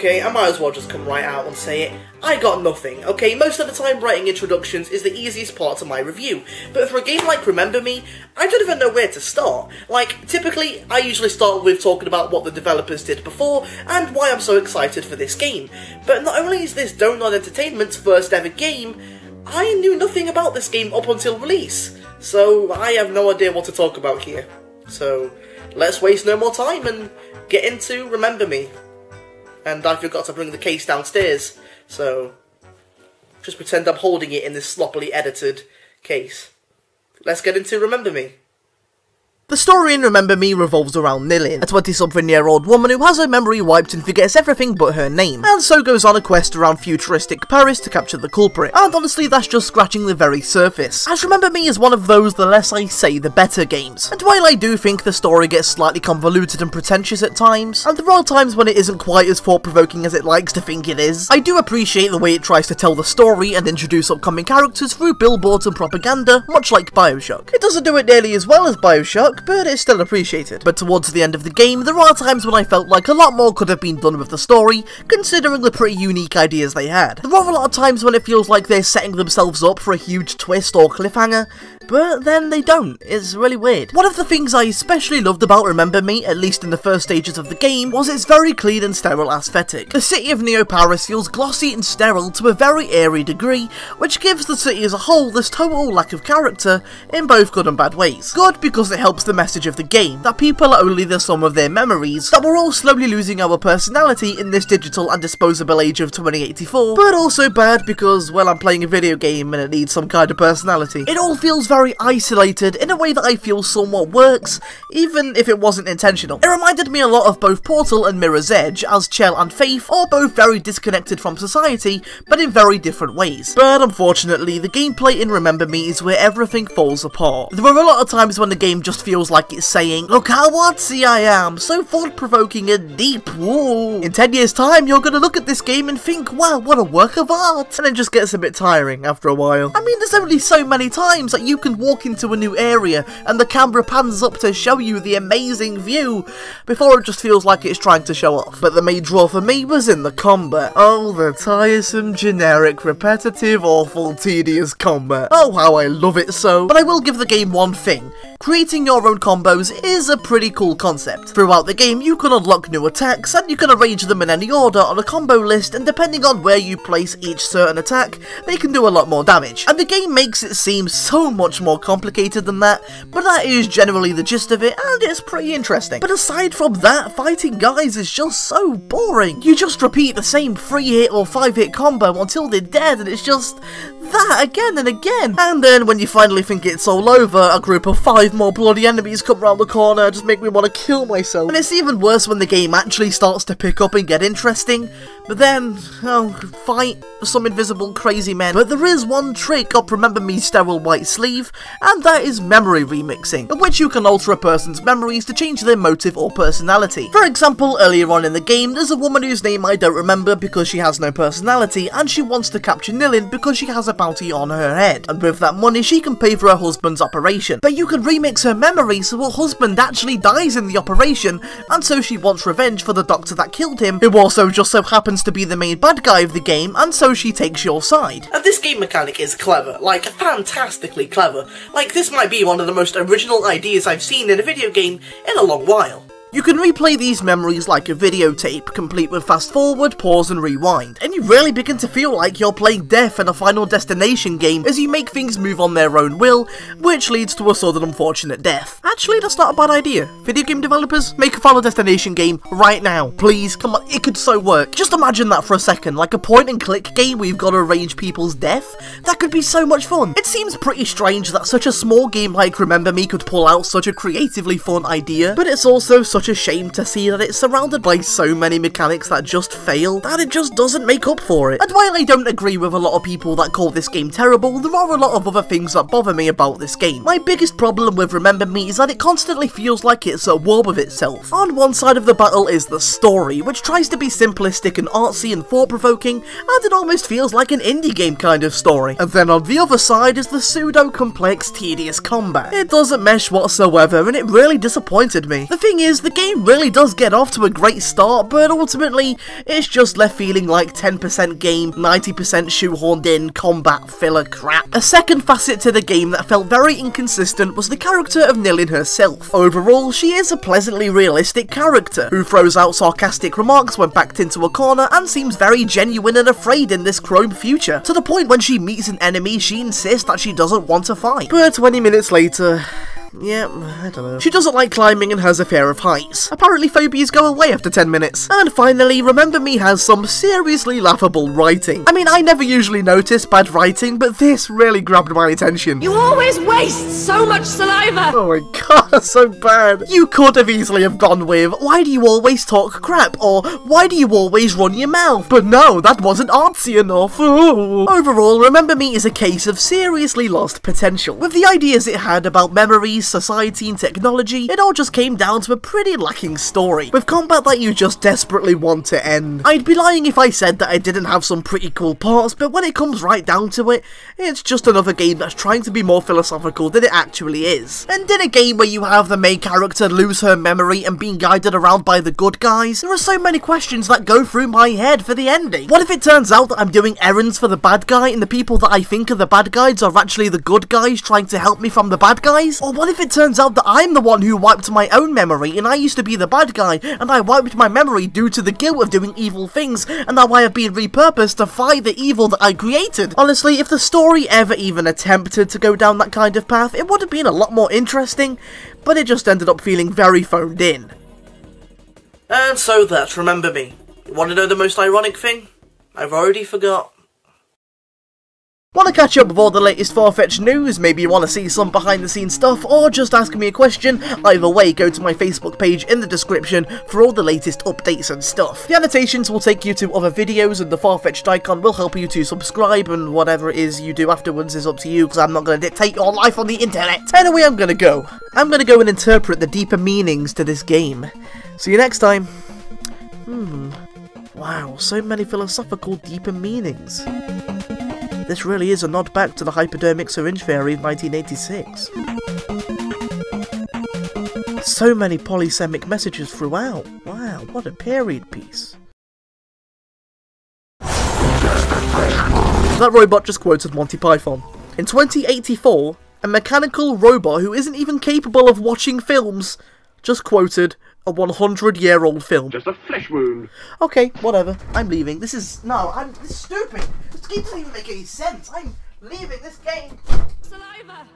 Okay, I might as well just come right out and say it. I got nothing, okay? Most of the time writing introductions is the easiest part of my review, but for a game like Remember Me, I don't even know where to start. Like, typically, I usually start with talking about what the developers did before, and why I'm so excited for this game. But not only is this Donut Entertainment's first ever game, I knew nothing about this game up until release, so I have no idea what to talk about here. So, let's waste no more time and get into Remember Me. And I forgot to bring the case downstairs, so just pretend I'm holding it in this sloppily edited case. Let's get into Remember Me. The story in Remember Me revolves around Nilin, a 20-something-year-old woman who has her memory wiped and forgets everything but her name, and so goes on a quest around futuristic Paris to capture the culprit. And honestly, that's just scratching the very surface, as Remember Me is one of those the less I say the better games. And while I do think the story gets slightly convoluted and pretentious at times, and there are times when it isn't quite as thought-provoking as it likes to think it is, I do appreciate the way it tries to tell the story and introduce upcoming characters through billboards and propaganda, much like BioShock. It doesn't do it nearly as well as BioShock, but it's still appreciated. But towards the end of the game, there are times when I felt like a lot more could have been done with the story, considering the pretty unique ideas they had. There are a lot of times when it feels like they're setting themselves up for a huge twist or cliffhanger, but then they don't. It's really weird. One of the things I especially loved about Remember Me, at least in the first stages of the game, was its very clean and sterile aesthetic. The city of Neo Paris feels glossy and sterile to a very eerie degree, which gives the city as a whole this total lack of character in both good and bad ways. Good because it helps the message of the game, that people are only the sum of their memories, that we're all slowly losing our personality in this digital and disposable age of 2084, but also bad because, well, I'm playing a video game and it needs some kind of personality. It all feels very isolated in a way that I feel somewhat works, even if it wasn't intentional. It reminded me a lot of both Portal and Mirror's Edge, as Chell and Faith are both very disconnected from society, but in very different ways. But unfortunately, the gameplay in Remember Me is where everything falls apart. There are a lot of times when the game just feels like it's saying, look how artsy I am, so thought-provoking and deep, whoa. In 10 years time, you're gonna look at this game and think, wow, what a work of art, and it just gets a bit tiring after a while. I mean, there's only so many times that you can walk into a new area and the camera pans up to show you the amazing view before it just feels like it's trying to show off. But the main draw for me was in the combat. Oh, the tiresome, generic, repetitive, awful, tedious combat. Oh, how I love it so. But I will give the game one thing. Creating your own combos is a pretty cool concept. Throughout the game, you can unlock new attacks, and you can arrange them in any order on a combo list, and depending on where you place each certain attack, they can do a lot more damage. And the game makes it seem so much more complicated than that, but that is generally the gist of it, and it's pretty interesting. But aside from that, fighting guys is just so boring. You just repeat the same 3-hit or 5-hit combo until they're dead, and it's just that again and again. And then when you finally think it's all over, a group of 5 more bloody enemies come around the corner, just make me want to kill myself. And it's even worse when the game actually starts to pick up and get interesting, but then, oh, fight some invisible crazy men. But there is one trick up Remember Me's sterile white sleeve, and that is memory remixing, in which you can alter a person's memories to change their motive or personality. For example, earlier on in the game, there's a woman whose name I don't remember because she has no personality, and she wants to capture Nilin because she has a bounty on her head, and with that money she can pay for her husband's operation. But you can remix her memory so her husband actually dies in the operation, and so she wants revenge for the doctor that killed him, who also just so happens to be the main bad guy of the game, and so she takes your side. And this game mechanic is clever, like fantastically clever. Like, this might be one of the most original ideas I've seen in a video game in a long while. You can replay these memories like a videotape, complete with fast forward, pause and rewind, and you really begin to feel like you're playing Death in a Final Destination game as you make things move on their own will, which leads to a sudden unfortunate death. Actually, that's not a bad idea. Video game developers, make a Final Destination game right now. Please, come on, it could so work. Just imagine that for a second, like a point and click game where you've got to arrange people's death. That could be so much fun. It seems pretty strange that such a small game like Remember Me could pull out such a creatively fun idea, but it's also such a shame to see that it's surrounded by so many mechanics that just fail, that it just doesn't make up for it. And while I don't agree with a lot of people that call this game terrible, there are a lot of other things that bother me about this game. My biggest problem with Remember Me is that it constantly feels like it's at war with itself. On one side of the battle is the story, which tries to be simplistic and artsy and thought-provoking, and it almost feels like an indie game kind of story. And then on the other side is the pseudo-complex, tedious combat. It doesn't mesh whatsoever, and it really disappointed me. The thing is, the game really does get off to a great start, but ultimately, it's just left feeling like 10% game, 90% shoehorned in combat filler crap. A second facet to the game that felt very inconsistent was the character of Nilin herself. Overall, she is a pleasantly realistic character, who throws out sarcastic remarks when backed into a corner and seems very genuine and afraid in this chrome future, to the point when she meets an enemy she insists that she doesn't want to fight. But 20 minutes later... yeah, I don't know. She doesn't like climbing and has a fear of heights. Apparently phobias go away after 10 minutes. And finally, Remember Me has some seriously laughable writing. I mean, I never usually notice bad writing, but this really grabbed my attention. You always waste so much saliva! Oh my god, that's so bad. You could have easily have gone with, why do you always talk crap? Or, why do you always run your mouth? But no, that wasn't artsy enough. Ooh. Overall, Remember Me is a case of seriously lost potential. With the ideas it had about memories, society and technology, it all just came down to a pretty lacking story, with combat that you just desperately want to end. I'd be lying if I said that I didn't have some pretty cool parts, but when it comes right down to it, it's just another game that's trying to be more philosophical than it actually is. And in a game where you have the main character lose her memory and being guided around by the good guys, there are so many questions that go through my head for the ending. What if it turns out that I'm doing errands for the bad guy and the people that I think are the bad guys are actually the good guys trying to help me from the bad guys? Or what if it turns out that I'm the one who wiped my own memory and I used to be the bad guy and I wiped my memory due to the guilt of doing evil things and now I have been repurposed to fight the evil that I created? Honestly, if the story ever even attempted to go down that kind of path, it would have been a lot more interesting, but it just ended up feeling very phoned in. And so that's Remember Me. You want to know the most ironic thing? I've already forgot. Want to catch up with all the latest Farfetched news? Maybe you want to see some behind the scenes stuff, or just ask me a question? Either way, go to my Facebook page in the description for all the latest updates and stuff. The annotations will take you to other videos, and the Farfetched icon will help you to subscribe, and whatever it is you do afterwards is up to you, because I'm not going to dictate your life on the internet. Anyway, I'm going to go. I'm going to go and interpret the deeper meanings to this game. See you next time. Wow, so many philosophical deeper meanings. This really is a nod back to the hypodermic syringe theory of 1986. So many polysemic messages throughout. Wow, what a period piece. That robot just quoted Monty Python. In 2084, a mechanical robot who isn't even capable of watching films just quoted a 100-year-old film. Just a flesh wound. Okay, whatever. I'm leaving. This is stupid. This game doesn't even make any sense. I'm leaving this game. Saliva!